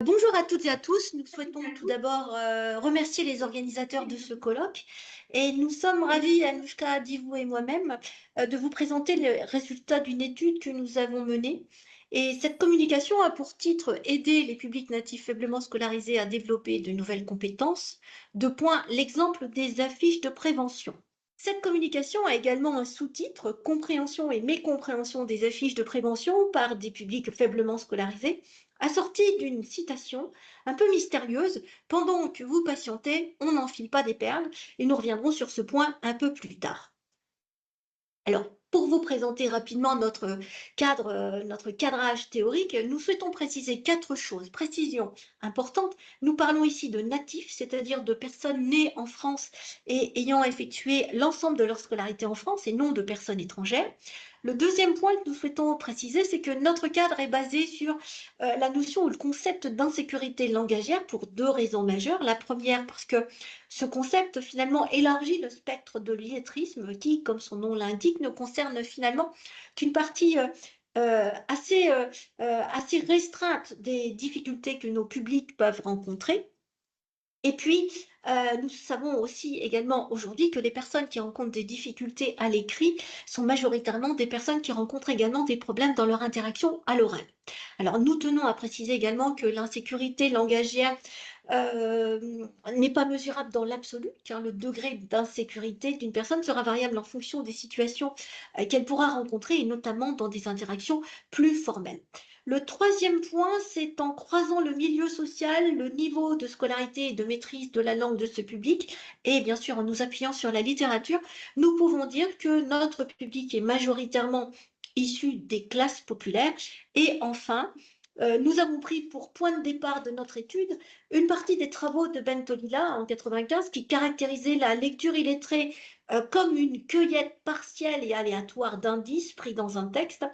Bonjour à toutes et à tous. Nous souhaitons tout d'abord remercier les organisateurs de ce colloque et nous sommes ravis, Anouchka, Divou et moi-même, de vous présenter les résultats d'une étude que nous avons menée. Et cette communication a pour titre Aider les publics natifs faiblement scolarisés à développer de nouvelles compétences. Deux points, l'exemple des affiches de prévention. Cette communication a également un sous-titre Compréhension et mécompréhension des affiches de prévention par des publics faiblement scolarisés, assortie d'une citation un peu mystérieuse. Pendant que vous patientez, on n'enfile pas des perles, et nous reviendrons sur ce point un peu plus tard. Alors, pour vous présenter rapidement notre cadrage théorique, nous souhaitons préciser quatre choses. Précision importante, nous parlons ici de natifs, c'est-à-dire de personnes nées en France et ayant effectué l'ensemble de leur scolarité en France et non de personnes étrangères. Le deuxième point que nous souhaitons préciser, c'est que notre cadre est basé sur la notion ou le concept d'insécurité langagière pour deux raisons majeures. La première, parce que ce concept finalement élargit le spectre de l'illettrisme qui, comme son nom l'indique, ne concerne finalement qu'une partie assez restreinte des difficultés que nos publics peuvent rencontrer. Et puis, nous savons aussi également aujourd'hui que les personnes qui rencontrent des difficultés à l'écrit sont majoritairement des personnes qui rencontrent également des problèmes dans leur interaction à l'oral. Alors, nous tenons à préciser également que l'insécurité langagière n'est pas mesurable dans l'absolu, car le degré d'insécurité d'une personne sera variable en fonction des situations qu'elle pourra rencontrer, et notamment dans des interactions plus formelles. Le troisième point, c'est en croisant le milieu social, le niveau de scolarité et de maîtrise de la langue de ce public, et bien sûr en nous appuyant sur la littérature, nous pouvons dire que notre public est majoritairement issu des classes populaires. Et enfin, nous avons pris pour point de départ de notre étude une partie des travaux de Bentolila en 1995 qui caractérisait la lecture illettrée comme une cueillette partielle et aléatoire d'indices pris dans un texte.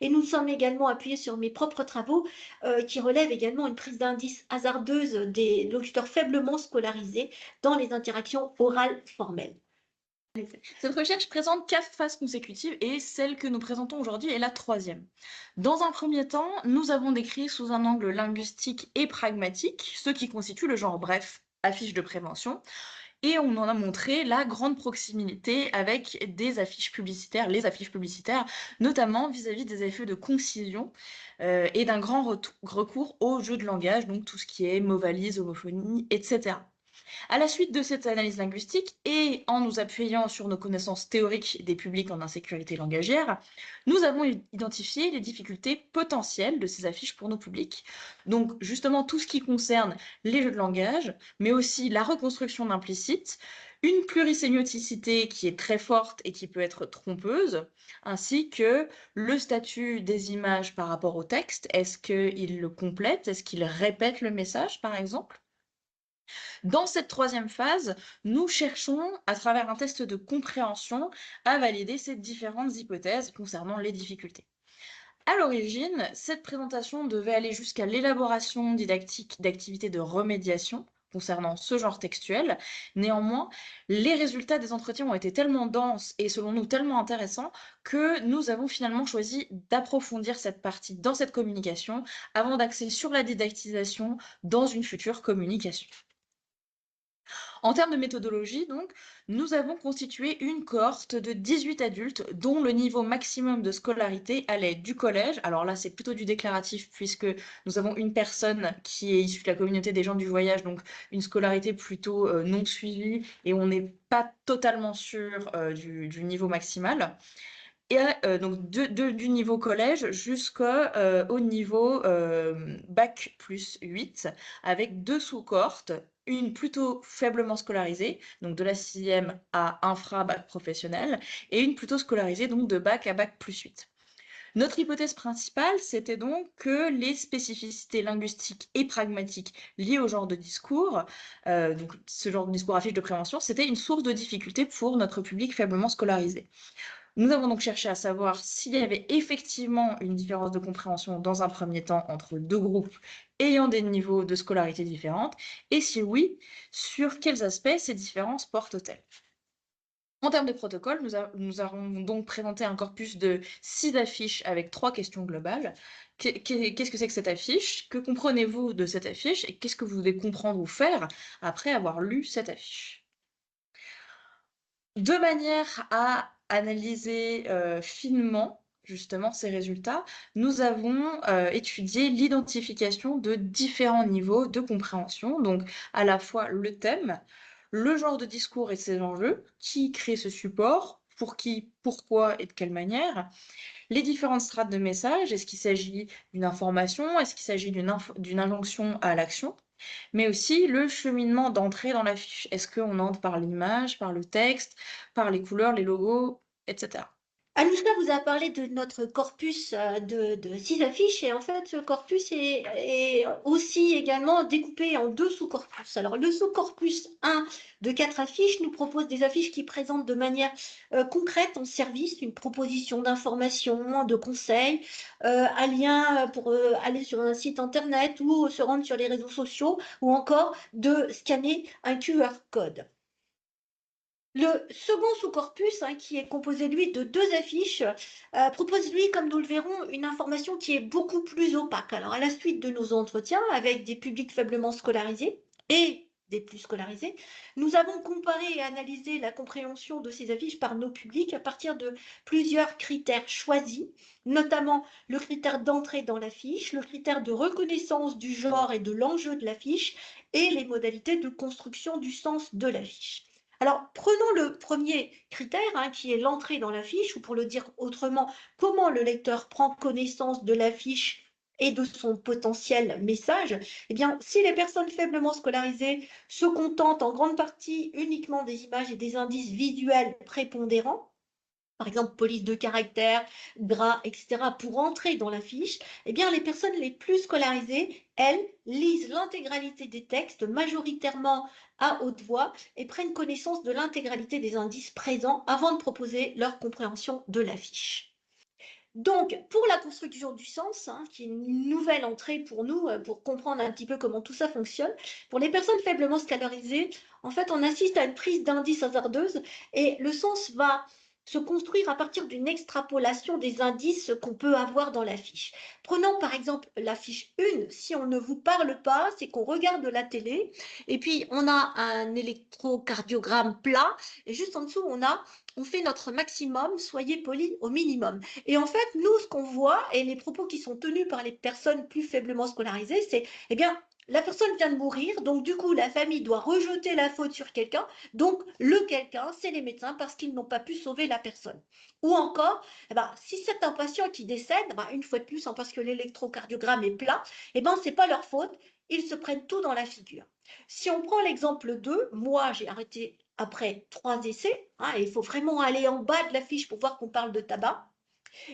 Et nous sommes également appuyés sur mes propres travaux qui relèvent également une prise d'indice hasardeuse des locuteurs faiblement scolarisés dans les interactions orales formelles. Cette recherche présente 4 phases consécutives et celle que nous présentons aujourd'hui est la troisième. Dans un premier temps, nous avons décrit sous un angle linguistique et pragmatique ce qui constitue le genre bref, affiche de prévention, et on en a montré la grande proximité avec des affiches publicitaires, les affiches publicitaires, notamment vis-à-vis des effets de concision et d'un grand recours au jeu de langage, donc tout ce qui est mot-valise, homophonie, etc. À la suite de cette analyse linguistique et en nous appuyant sur nos connaissances théoriques des publics en insécurité langagière, nous avons identifié les difficultés potentielles de ces affiches pour nos publics. Donc justement tout ce qui concerne les jeux de langage, mais aussi la reconstruction d'implicite, une plurisémioticité qui est très forte et qui peut être trompeuse, ainsi que le statut des images par rapport au texte. Est-ce qu'il le complète? Est-ce qu'il répète le message, par exemple? Dans cette troisième phase, nous cherchons, à travers un test de compréhension, à valider ces différentes hypothèses concernant les difficultés. À l'origine, cette présentation devait aller jusqu'à l'élaboration didactique d'activités de remédiation concernant ce genre textuel. Néanmoins, les résultats des entretiens ont été tellement denses et selon nous tellement intéressants que nous avons finalement choisi d'approfondir cette partie dans cette communication avant d'axer sur la didactisation dans une future communication. En termes de méthodologie, donc, nous avons constitué une cohorte de 18 adultes dont le niveau maximum de scolarité allait du collège. Alors là, c'est plutôt du déclaratif puisque nous avons une personne qui est issue de la communauté des gens du voyage, donc une scolarité plutôt non suivie et on n'est pas totalement sûr du niveau maximal. Et donc du niveau collège jusqu'au niveau bac plus 8, avec deux sous-cohortes, une plutôt faiblement scolarisée, donc de la sixième à infra-bac professionnel, et une plutôt scolarisée, donc de bac à bac plus 8. Notre hypothèse principale, c'était donc que les spécificités linguistiques et pragmatiques liées au genre de discours, donc ce genre de discours affiche de prévention, c'était une source de difficulté pour notre public faiblement scolarisé. Nous avons donc cherché à savoir s'il y avait effectivement une différence de compréhension dans un premier temps entre deux groupes ayant des niveaux de scolarité différents, et si oui, sur quels aspects ces différences portent-elles. En termes de protocole, nous avons donc présenté un corpus de 6 affiches avec 3 questions globales. Qu'est-ce que c'est que cette affiche? Que comprenez-vous de cette affiche? Et qu'est-ce que vous devez comprendre ou faire après avoir lu cette affiche? De manière à analyser finement justement ces résultats, nous avons étudié l'identification de différents niveaux de compréhension, donc à la fois le thème, le genre de discours et ses enjeux, qui crée ce support, pour qui, pourquoi et de quelle manière, les différentes strates de message, est-ce qu'il s'agit d'une information, est-ce qu'il s'agit d'une injonction à l'action, mais aussi le cheminement d'entrée dans la fiche. Est-ce qu'on entre par l'image, par le texte, par les couleurs, les logos, etc. Anouchka vous a parlé de notre corpus de 6 affiches et en fait ce corpus est aussi également découpé en 2 sous-corpus. Alors le sous-corpus 1 de 4 affiches nous propose des affiches qui présentent de manière concrète en service une proposition d'information, de conseils, un lien pour aller sur un site internet ou se rendre sur les réseaux sociaux ou encore de scanner un QR code. Le second sous-corpus, qui est composé, lui, de 2 affiches, propose, lui, comme nous le verrons, une information qui est beaucoup plus opaque. Alors, à la suite de nos entretiens avec des publics faiblement scolarisés et des plus scolarisés, nous avons comparé et analysé la compréhension de ces affiches par nos publics à partir de plusieurs critères choisis, notamment le critère d'entrée dans l'affiche, le critère de reconnaissance du genre et de l'enjeu de l'affiche et les modalités de construction du sens de l'affiche. Alors, prenons le premier critère, qui est l'entrée dans la fiche, ou pour le dire autrement, comment le lecteur prend connaissance de la fiche et de son potentiel message. Eh bien, si les personnes faiblement scolarisées se contentent en grande partie uniquement des images et des indices visuels prépondérants, par exemple police de caractère, gras, etc., pour entrer dans la fiche, eh bien, les personnes les plus scolarisées, elles, lisent l'intégralité des textes, majoritairement à haute voix, et prennent connaissance de l'intégralité des indices présents avant de proposer leur compréhension de la fiche. Donc, pour la construction du sens, qui est une nouvelle entrée pour nous, pour comprendre un petit peu comment tout ça fonctionne, pour les personnes faiblement scolarisées, en fait, on assiste à une prise d'indices hasardeuse et le sens va se construire à partir d'une extrapolation des indices qu'on peut avoir dans la fiche. Prenons par exemple la fiche 1, si on ne vous parle pas, c'est qu'on regarde la télé, et puis on a un électrocardiogramme plat, et juste en dessous, on fait notre maximum, soyez polis au minimum. Et en fait, nous, ce qu'on voit, et les propos qui sont tenus par les personnes plus faiblement scolarisées, c'est, eh bien, la personne vient de mourir, donc du coup, la famille doit rejeter la faute sur quelqu'un, donc le quelqu'un, c'est les médecins parce qu'ils n'ont pas pu sauver la personne. Ou encore, eh ben, si c'est un patient qui décède, une fois de plus, parce que l'électrocardiogramme est plat, eh ben, c'est pas leur faute, ils se prennent tout dans la figure. Si on prend l'exemple 2, moi, j'ai arrêté après 3 essais, et il faut vraiment aller en bas de la fiche pour voir qu'on parle de tabac,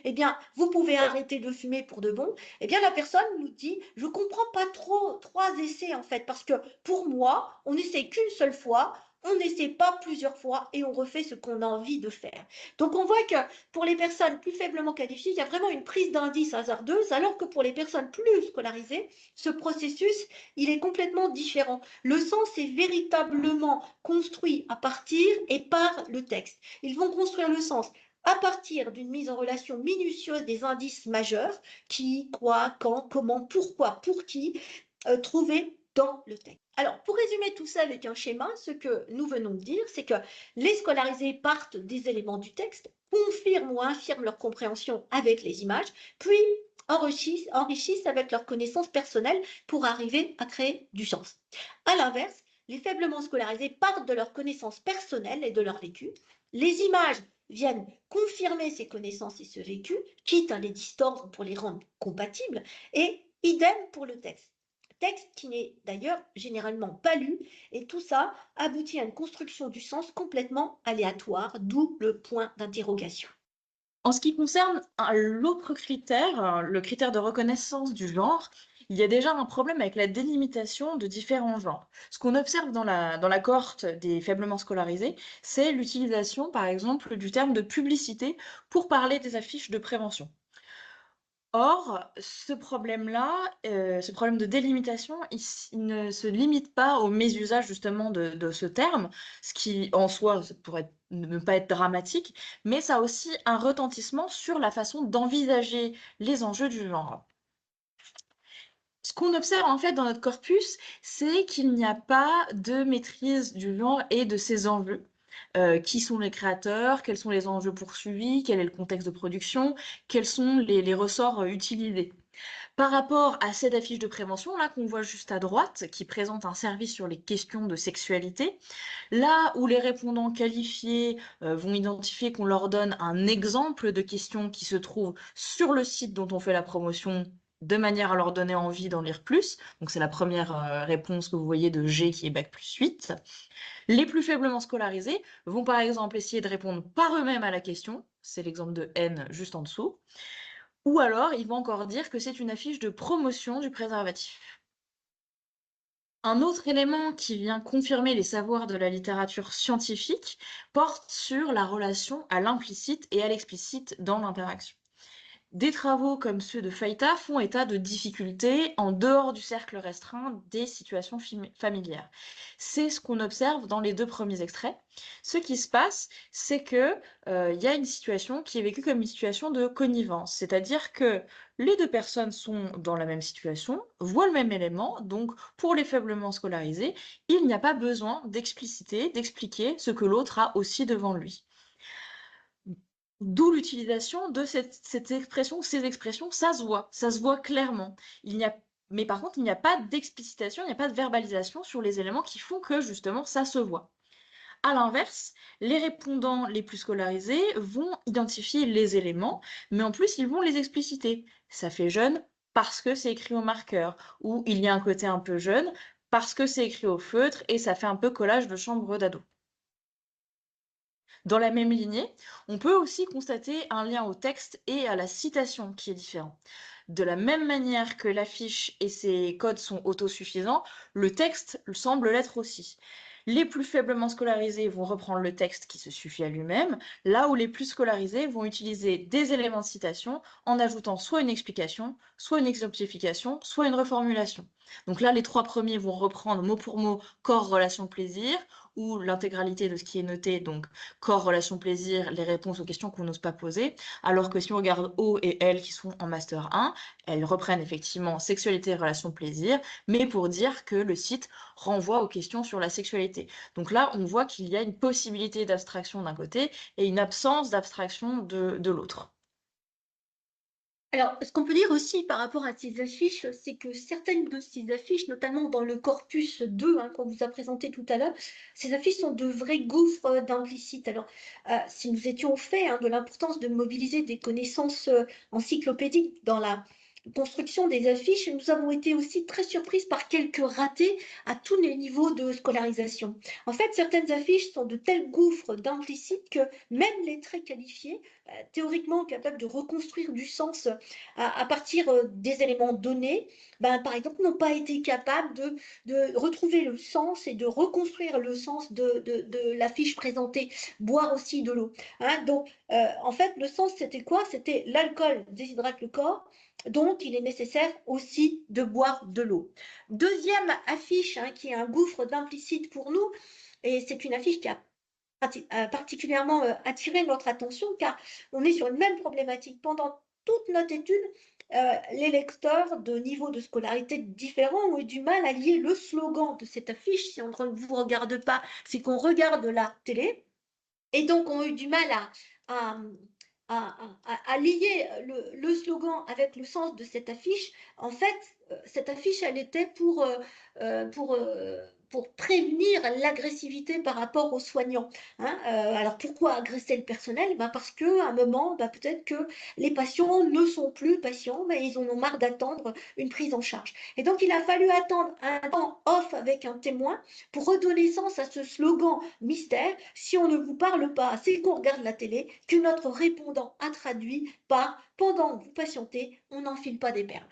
eh bien, vous pouvez arrêter de fumer pour de bon. Eh bien, la personne nous dit, je ne comprends pas trop 3 essais en fait, parce que pour moi, on n'essaie qu'une seule fois, on n'essaie pas plusieurs fois et on refait ce qu'on a envie de faire. Donc, on voit que pour les personnes plus faiblement qualifiées, il y a vraiment une prise d'indice hasardeuse, alors que pour les personnes plus scolarisées, ce processus, il est complètement différent. Le sens est véritablement construit à partir et par le texte. Ils vont construire le sens à partir d'une mise en relation minutieuse des indices majeurs, qui, quoi, quand, comment, pourquoi, pour qui, trouvés dans le texte. Alors, pour résumer tout ça avec un schéma, ce que nous venons de dire, c'est que les scolarisés partent des éléments du texte, confirment ou infirment leur compréhension avec les images, puis enrichissent avec leurs connaissances personnelles pour arriver à créer du sens. À l'inverse, les faiblement scolarisés partent de leurs connaissances personnelles et de leur vécu. Les images viennent confirmer ces connaissances et ce vécu, quitte à les distordre pour les rendre compatibles, et idem pour le texte. Texte qui n'est d'ailleurs généralement pas lu, et tout ça aboutit à une construction du sens complètement aléatoire, d'où le point d'interrogation. En ce qui concerne l'autre critère, le critère de reconnaissance du genre, il y a déjà un problème avec la délimitation de différents genres. Ce qu'on observe dans la cohorte des faiblement scolarisés, c'est l'utilisation, par exemple, du terme de publicité pour parler des affiches de prévention. Or, ce problème-là, ce problème de délimitation, il ne se limite pas au mésusage justement de ce terme, ce qui en soi ça pourrait ne pas être dramatique, mais ça a aussi un retentissement sur la façon d'envisager les enjeux du genre. Ce qu'on observe en fait dans notre corpus, c'est qu'il n'y a pas de maîtrise du genre et de ses enjeux. Qui sont les créateurs, quels sont les enjeux poursuivis, quel est le contexte de production, quels sont les ressorts utilisés. Par rapport à cette affiche de prévention, là, qu'on voit juste à droite, qui présente un service sur les questions de sexualité, là où les répondants qualifiés vont identifier qu'on leur donne un exemple de questions qui se trouve sur le site dont on fait la promotion, de manière à leur donner envie d'en lire plus. Donc c'est la première réponse que vous voyez de G qui est Bac plus 8. Les plus faiblement scolarisés vont par exemple essayer de répondre par eux-mêmes à la question, c'est l'exemple de N juste en dessous, ou alors ils vont encore dire que c'est une affiche de promotion du préservatif. Un autre élément qui vient confirmer les savoirs de la littérature scientifique porte sur la relation à l'implicite et à l'explicite dans l'interaction. Des travaux comme ceux de Fayta font état de difficultés en dehors du cercle restreint des situations familières. C'est ce qu'on observe dans les 2 premiers extraits. Ce qui se passe, c'est que, y a une situation qui est vécue comme une situation de connivence. C'est-à-dire que les 2 personnes sont dans la même situation, voient le même élément, donc pour les faiblement scolarisés, il n'y a pas besoin d'expliciter, d'expliquer ce que l'autre a aussi devant lui. D'où l'utilisation de cette expression, ces expressions, ça se voit clairement. Mais par contre, il n'y a pas d'explicitation, il n'y a pas de verbalisation sur les éléments qui font que justement ça se voit. À l'inverse, les répondants les plus scolarisés vont identifier les éléments, mais en plus ils vont les expliciter. Ça fait jeune parce que c'est écrit au marqueur, ou il y a un côté un peu jeune parce que c'est écrit au feutre et ça fait un peu collage de chambre d'ado. Dans la même lignée, on peut aussi constater un lien au texte et à la citation qui est différent. De la même manière que l'affiche et ses codes sont autosuffisants, le texte semble l'être aussi. Les plus faiblement scolarisés vont reprendre le texte qui se suffit à lui-même, là où les plus scolarisés vont utiliser des éléments de citation en ajoutant soit une explication, soit une exemplification, soit une reformulation. Donc là, les 3 premiers vont reprendre mot pour mot corps, relation, plaisir, ou l'intégralité de ce qui est noté, donc corps, relation, plaisir, les réponses aux questions qu'on n'ose pas poser. Alors que si on regarde O et L qui sont en master 1, elles reprennent effectivement sexualité, relation, plaisir, mais pour dire que le site renvoie aux questions sur la sexualité. Donc là, on voit qu'il y a une possibilité d'abstraction d'un côté et une absence d'abstraction de l'autre. Alors, ce qu'on peut dire aussi par rapport à ces affiches, c'est que certaines de ces affiches, notamment dans le corpus 2, qu'on vous a présenté tout à l'heure, ces affiches sont de vrais gouffres d'implicite. Alors, si nous étions au fait de l'importance de mobiliser des connaissances encyclopédiques dans la construction des affiches, nous avons été aussi très surprises par quelques ratés à tous les niveaux de scolarisation. En fait, certaines affiches sont de tels gouffres d'implicite que même les très qualifiés, théoriquement capables de reconstruire du sens à partir des éléments donnés, par exemple, n'ont pas été capables de retrouver le sens et de reconstruire le sens de l'affiche présentée, boire aussi de l'eau. Donc, en fait, le sens, c'était quoi? C'était l'alcool déshydrate le corps, donc il est nécessaire aussi de boire de l'eau. Deuxième affiche, qui est un gouffre d'implicite pour nous, et c'est une affiche qui a particulièrement attiré notre attention car on est sur une même problématique. Pendant toute notre étude, les lecteurs de niveaux de scolarité différents ont eu du mal à lier le slogan de cette affiche. Si on ne vous regarde pas, c'est qu'on regarde la télé. Et donc, ont eu du mal à, à lier le slogan avec le sens de cette affiche. En fait, cette affiche, elle était pour prévenir l'agressivité par rapport aux soignants. Alors, pourquoi agresser le personnel? Parce qu'à un moment, peut-être que les patients ne sont plus patients, mais ils en ont marre d'attendre une prise en charge. Et donc, il a fallu attendre un temps off avec un témoin pour redonner sens à ce slogan mystère. Si on ne vous parle pas, c'est qu'on regarde la télé, que notre répondant a traduit par pendant que vous patientez, on n'enfile pas des perles.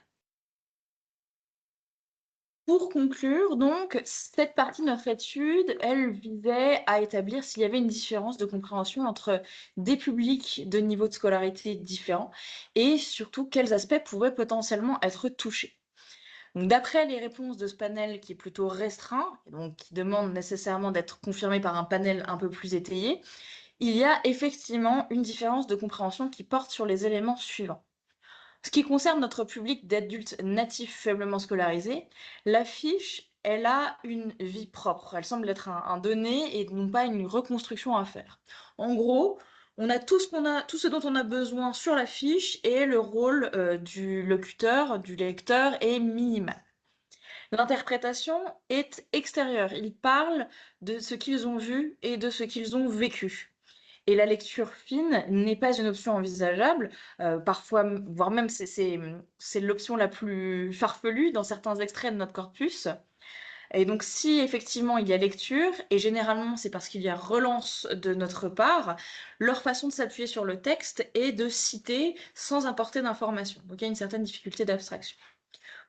Pour conclure, donc, cette partie de notre étude, elle visait à établir s'il y avait une différence de compréhension entre des publics de niveaux de scolarité différents et surtout quels aspects pourraient potentiellement être touchés. Donc, d'après les réponses de ce panel qui est plutôt restreint, et donc qui demande nécessairement d'être confirmé par un panel un peu plus étayé, il y a effectivement une différence de compréhension qui porte sur les éléments suivants. Ce qui concerne notre public d'adultes natifs faiblement scolarisés, l'affiche, elle a une vie propre. Elle semble être un donné et non pas une reconstruction à faire. En gros, on a tout tout ce dont on a besoin sur l'affiche et le rôle du locuteur, du lecteur est minimal. L'interprétation est extérieure. Ils parlent de ce qu'ils ont vu et de ce qu'ils ont vécu. Et la lecture fine n'est pas une option envisageable, parfois, voire même c'est l'option la plus farfelue dans certains extraits de notre corpus. Et donc si effectivement il y a lecture, et généralement c'est parce qu'il y a relance de notre part, leur façon de s'appuyer sur le texte est de citer sans apporter d'informations. Donc il y a une certaine difficulté d'abstraction.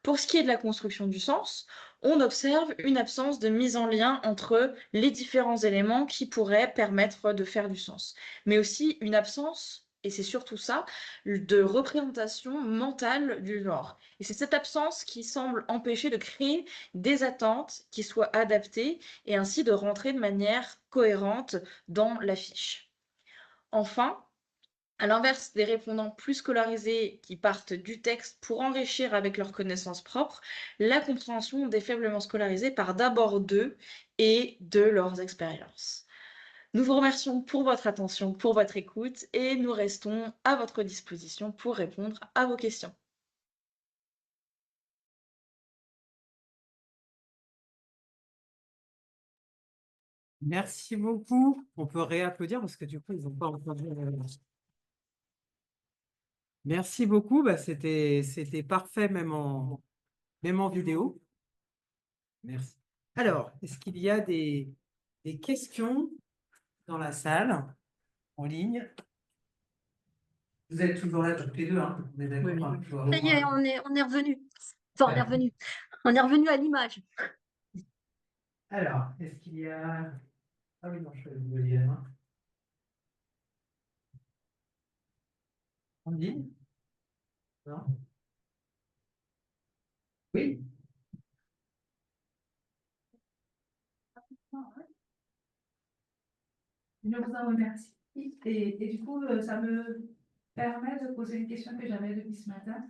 Pour ce qui est de la construction du sens, on observe une absence de mise en lien entre les différents éléments qui pourraient permettre de faire du sens, mais aussi une absence, et c'est surtout ça, de représentation mentale du genre. Et c'est cette absence qui semble empêcher de créer des attentes qui soient adaptées et ainsi de rentrer de manière cohérente dans l'affiche. Enfin, à l'inverse des répondants plus scolarisés qui partent du texte pour enrichir avec leurs connaissances propres, la compréhension des faiblement scolarisés part d'abord d'eux et de leurs expériences. Nous vous remercions pour votre attention, pour votre écoute et nous restons à votre disposition pour répondre à vos questions. Merci beaucoup. On peut réapplaudir parce que du coup, ils n'ont pas entendu. Merci beaucoup. Bah, c'était parfait, même en vidéo. Merci. Alors, est-ce qu'il y a des questions dans la salle, en ligne? Vous êtes toujours là toutes les deux, hein? On est d'accord. Oui, oui. Enfin, je vois au Ça y est, moins- on est revenu. Enfin, on est revenu. On est revenu à l'image. Alors, est-ce qu'il y a... Ah oui, non, je vais vous lever la main. En ligne? Non? Oui? Je vous en remercie. Et du coup, ça me permet de poser une question que j'avais depuis ce matin.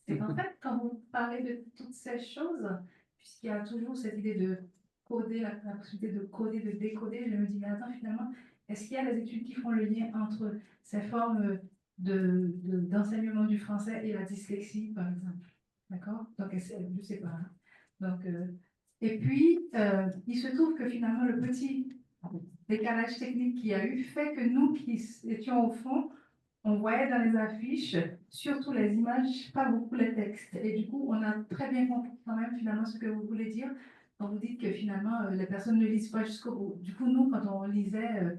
C'est qu'en fait, quand vous parlez de toutes ces choses, puisqu'il y a toujours cette idée de coder, la possibilité de coder, de décoder, je me dis, mais attends, finalement, est-ce qu'il y a des études qui font le lien entre ces formes d'enseignement du français et la dyslexie, par exemple? D'accord? Donc, je ne sais pas. Hein. Donc, et puis, il se trouve que finalement, le petit décalage technique qu'il y a eu fait que nous qui étions au fond, on voyait dans les affiches surtout les images, pas beaucoup les textes. Et du coup, on a très bien compris quand même finalement ce que vous voulez dire quand vous dites que finalement les personnes ne lisent pas jusqu'au bout. Du coup, nous, quand on lisait,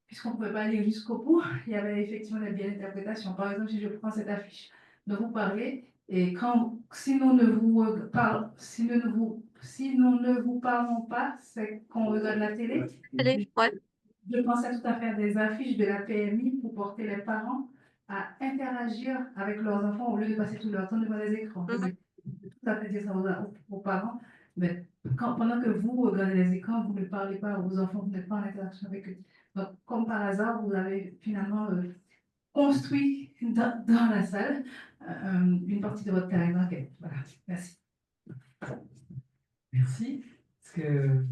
puisqu'on ne pouvait pas lire jusqu'au bout, il y avait effectivement des biais d'interprétation. Par exemple, si je prends cette affiche dont vous parlez, et si nous ne vous si nous ne vous parlons pas, c'est qu'on regarde la télé. Allez, ouais. Je pensais tout à fait à des affiches de la PMI pour porter les parents à interagir avec leurs enfants au lieu de passer tout leur temps devant les écrans. Je vais tout à fait dire ça aux parents, mais pendant que vous regardez les écrans, vous ne parlez pas à vos enfants, vous n'êtes pas en interaction avec eux. Donc, comme par hasard, vous avez finalement construit dans la salle une partie de votre terrain d'enquête. Voilà, merci. Merci. Est-ce que vous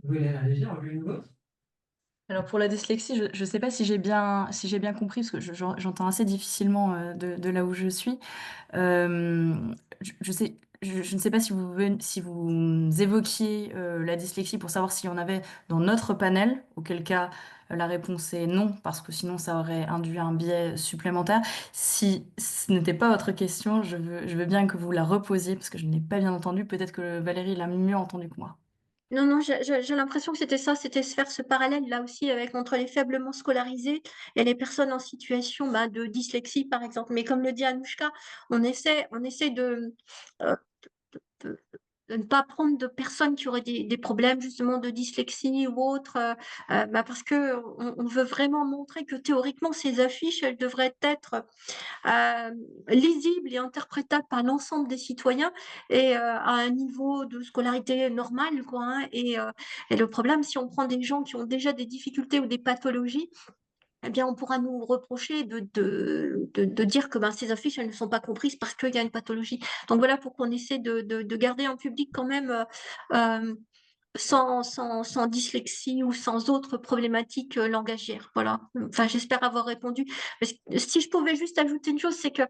voulez réagir en l'une ou l'autre? Alors pour la dyslexie, je ne sais pas si j'ai bien compris, parce que j'entends assez difficilement de là où je suis. Je ne sais pas si vous évoquiez la dyslexie pour savoir s'il y en avait dans notre panel, auquel cas la réponse est non, parce que sinon ça aurait induit un biais supplémentaire. Si ce n'était pas votre question, je veux bien que vous la reposiez, parce que je n'ai pas bien entendu. Peut-être que Valérie l'a mieux entendu que moi. Non, non, j'ai l'impression que c'était ça, c'était se faire ce parallèle là aussi avec entre les faiblement scolarisés et les personnes en situation bah, de dyslexie, par exemple. Mais comme le dit Anouchka, on essaie euh, de- de ne pas prendre de personnes qui auraient des problèmes justement de dyslexie ou autre, bah, parce que on veut vraiment montrer que théoriquement ces affiches, elles devraient être euh, lisible et interprétable par l'ensemble des citoyens et à un niveau de scolarité normal, quoi, hein. Et le problème, si on prend des gens qui ont déjà des difficultés ou des pathologies, eh bien, on pourra nous reprocher de dire que ben, ces affiches, elles ne sont pas comprises parce qu'il y a une pathologie. Donc voilà, pour qu'on essaie de garder un public quand même euh, sans dyslexie ou sans autres problématiques langagières. Voilà. Enfin, j'espère avoir répondu. Mais si je pouvais juste ajouter une chose, c'est que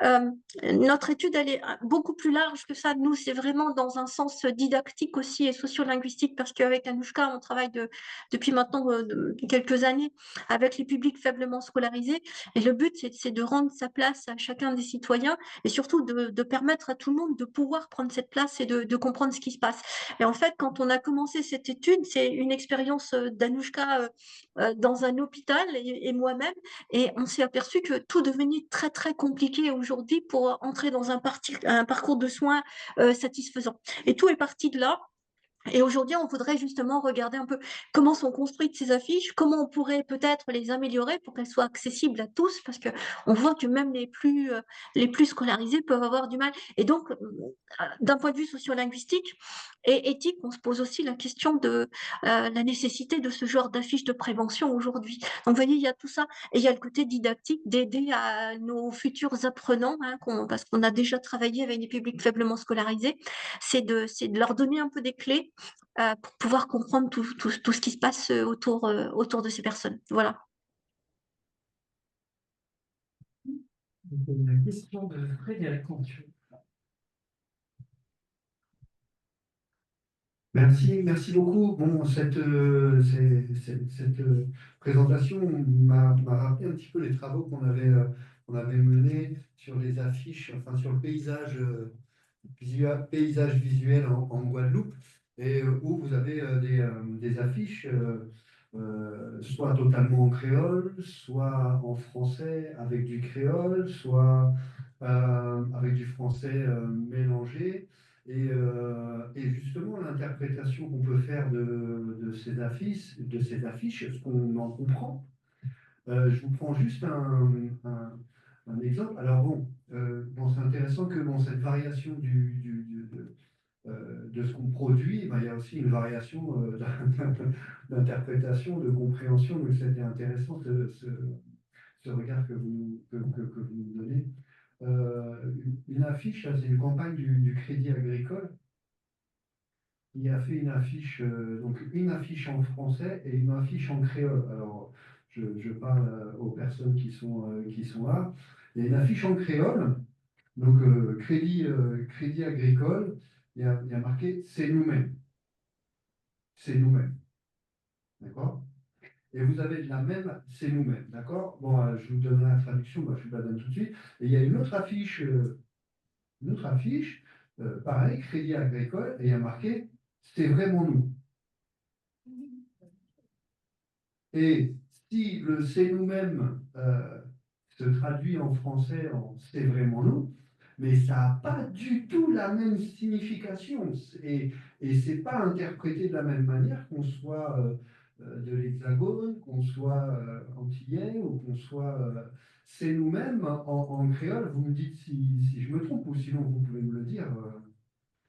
euh, notre étude, elle est beaucoup plus large que ça. Nous, c'est vraiment dans un sens didactique aussi et sociolinguistique, parce qu'avec Anouchka, on travaille depuis maintenant quelques années avec les publics faiblement scolarisés. Et le but, c'est de rendre sa place à chacun des citoyens et surtout de permettre à tout le monde de pouvoir prendre cette place et de comprendre ce qui se passe. Et en fait, quand on a commencé cette étude, c'est une expérience d'Anouchka dans un hôpital et moi-même, et on s'est aperçu que tout devenait très très compliqué aujourd'hui pour entrer dans un parcours de soins satisfaisant. Et tout est parti de là. Et aujourd'hui, on voudrait justement regarder un peu comment sont construites ces affiches, comment on pourrait peut-être les améliorer pour qu'elles soient accessibles à tous, parce que on voit que même les plus scolarisés peuvent avoir du mal. Et donc, d'un point de vue sociolinguistique et éthique, on se pose aussi la question de la nécessité de ce genre d'affiches de prévention aujourd'hui. Donc, vous voyez, il y a tout ça. Et il y a le côté didactique d'aider à nos futurs apprenants, hein, parce qu'on a déjà travaillé avec des publics faiblement scolarisés, c'est de leur donner un peu des clés pour pouvoir comprendre tout ce qui se passe autour de ces personnes. Voilà. Une question de Frédéric Contieux. Merci beaucoup. Bon, cette présentation m'a rappelé un petit peu les travaux qu'on avait menés sur les affiches, enfin sur le paysage, paysage visuel en Guadeloupe, et où vous avez des affiches soit totalement en créole, soit en français avec du créole, soit avec du français mélangé. Et justement, l'interprétation qu'on peut faire de ces affiches, ce qu'on en comprend. Je vous prends juste un exemple. Alors bon, c'est intéressant que dans cette variation de ce qu'on produit, ben, il y a aussi une variation d'interprétation, de compréhension. Donc c'était intéressant ce regard que vous nous donnez. Une affiche, là, c'est une campagne du Crédit Agricole. Il a fait une affiche, donc une affiche en français et une affiche en créole. Alors, je parle aux personnes qui sont là. Il y a une affiche en créole, donc Crédit Agricole, il y a marqué c'est nous-mêmes. C'est nous-mêmes. D'accord? Et vous avez de la même, c'est nous-mêmes. D'accord? Bon, je vous donnerai la traduction, moi, je vous la donne tout de suite. Et il y a une autre affiche, pareil, Crédit Agricole, et il y a marqué c'est vraiment nous. Et si le c'est nous-mêmes se traduit en français en c'est vraiment nous, mais ça n'a pas du tout la même signification. Et ce n'est pas interprété de la même manière qu'on soit de l'Hexagone, qu'on soit antillais ou qu'on soit c'est nous-mêmes en créole. Vous me dites si je me trompe ou sinon vous pouvez me le dire.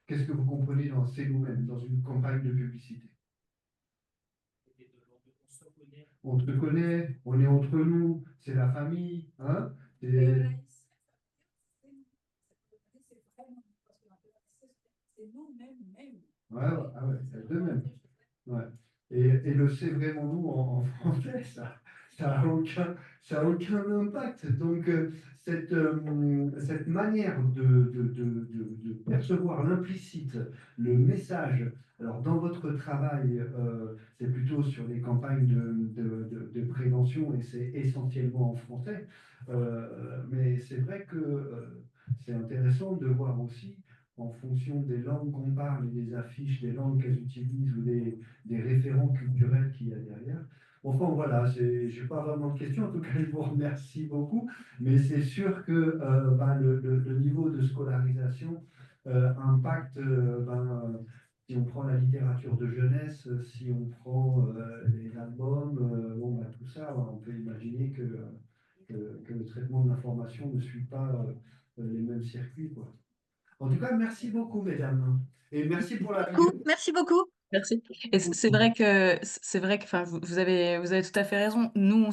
Qu'est-ce que vous comprenez dans c'est nous-mêmes, dans une campagne de publicité? On se connaît, on est entre nous, c'est la famille, hein? Ouais, ah ouais, c'est deux mêmes. Ouais. Et le c'est vraiment nous en français, ça a aucun impact. Donc, cette manière de percevoir l'implicite, le message, alors dans votre travail, c'est plutôt sur les campagnes de prévention et c'est essentiellement en français. Mais c'est vrai que c'est intéressant de voir aussi en fonction des langues qu'on parle et des affiches, des langues qu'elles utilisent ou des référents culturels qu'il y a derrière. Enfin voilà, je n'ai pas vraiment de questions, en tout cas je vous remercie beaucoup, mais c'est sûr que le niveau de scolarisation impacte, si on prend la littérature de jeunesse, si on prend les albums, tout ça, on peut imaginer que le traitement de l'information ne suit pas les mêmes circuits, quoi. En tout cas, merci beaucoup, mesdames. Et merci pour la Beaucoup, vidéo. merci beaucoup. Merci. Et c'est vrai que, enfin, vous avez tout à fait raison. Nous,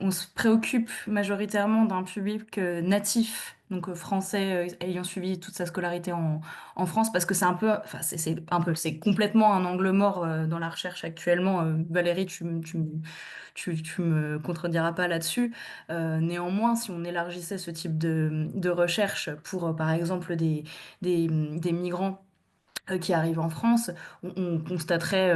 on se préoccupe majoritairement d'un public natif, donc français, ayant suivi toute sa scolarité en France, parce que c'est un peu, enfin, c'est complètement un angle mort dans la recherche actuellement. Valérie, tu me contrediras pas là-dessus. Néanmoins, si on élargissait ce type de recherche pour, par exemple, des migrants qui arrivent en France, on constaterait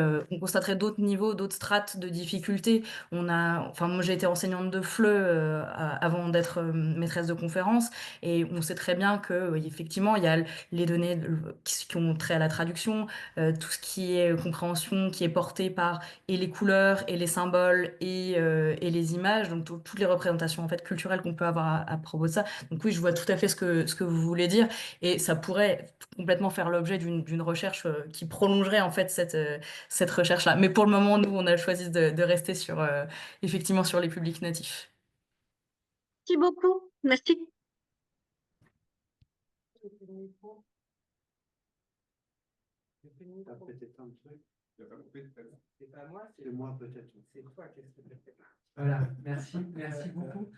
d'autres niveaux, d'autres strates de difficulté. Enfin, moi j'ai été enseignante de FLE avant d'être maîtresse de conférence, et on sait très bien que effectivement il y a les données qui ont trait à la traduction, tout ce qui est compréhension qui est porté par et les couleurs et les symboles et les images, donc toutes les représentations en fait culturelles qu'on peut avoir à propos de ça. Donc oui, je vois tout à fait ce que vous voulez dire. Et ça pourrait complètement faire l'objet d'une recherche qui prolongerait en fait cette recherche-là. Mais pour le moment, nous, on a choisi de rester sur, effectivement sur les publics natifs. Merci beaucoup. Merci. T'as peut-être un truc. C'est pas moi, C'est moi peut-être. c'est toi, qu'est-ce que tu fais? Voilà, merci beaucoup.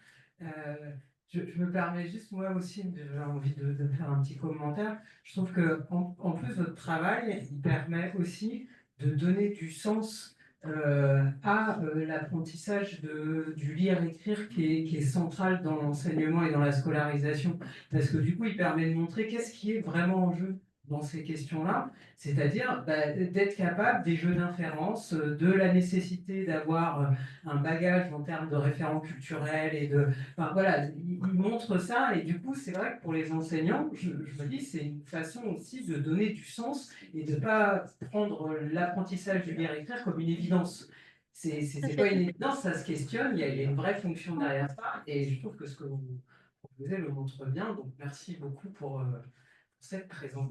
Je me permets juste, moi aussi, j'ai envie de faire un petit commentaire. Je trouve que en plus, votre travail, il permet aussi de donner du sens à l'apprentissage du lire-écrire qui est central dans l'enseignement et dans la scolarisation. Parce que du coup, il permet de montrer qu'est-ce qui est vraiment en jeu dans ces questions-là, c'est-à-dire d'être capable des jeux d'inférence, de la nécessité d'avoir un bagage en termes de référents culturels et de... Enfin voilà, il montre ça et du coup, c'est vrai que pour les enseignants, je me dis, c'est une façon aussi de donner du sens et de ne pas prendre l'apprentissage du lire-écrire comme une évidence. C'est pas une évidence, ça se questionne, il y a une vraie fonction derrière ça et je trouve que ce que vous proposez le montre bien, donc merci beaucoup pour cette présentation.